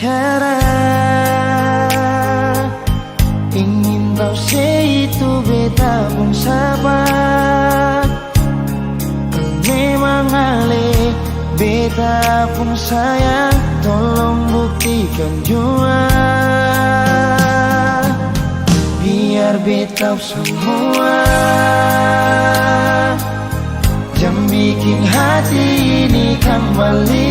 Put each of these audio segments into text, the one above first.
bicara, ingin tahu itu beta pun sabar. Memang ale beta pun sayang, tolong buktikan jua, biar beta semua jam bikin hati ini kembali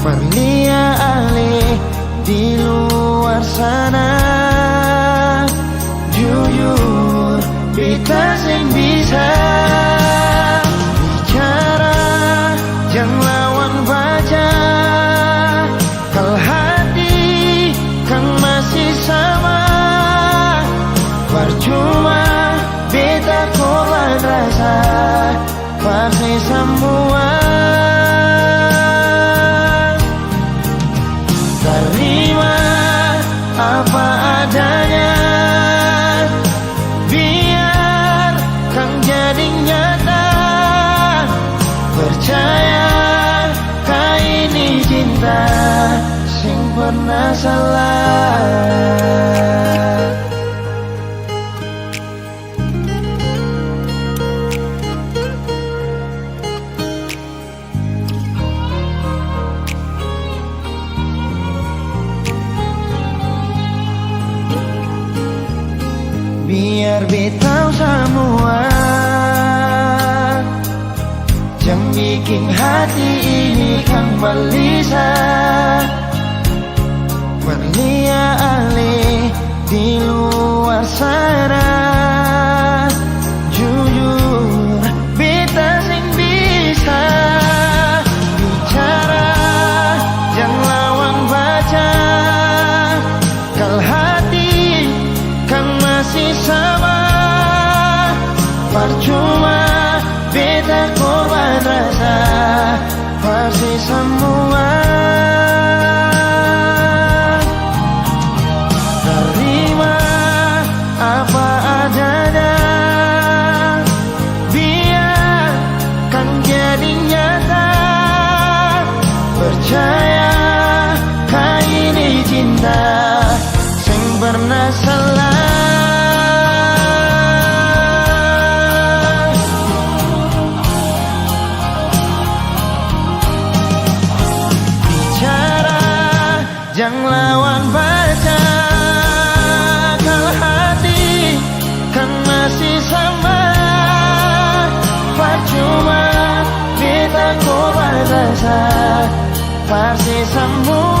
Perlia ale di luar sana, jujur beta sing bisa bicara, jangan lawan baca. Kalau hati kan masih sama, percuma beta korban rasa, pasti semua. Terima apa adanya, biar kan jadi nyata. Percaya kau ini cinta sing pernah salah. Biar beta semua jangan bikin hati ini kan balisa. Perlia ale di luar sana, jujur beta sing bisa bicara, jangan lawan baca. Kalau hati kan masih sama, percuma beta korban rasa, pasti semua. Terima apa adanya, biar kan jadi nyata. Percaya kau ini cinta sing pernah salah. Jangan lawan baca, kalau hati kan masih sama, percuma beta korban rasa, pasti semua.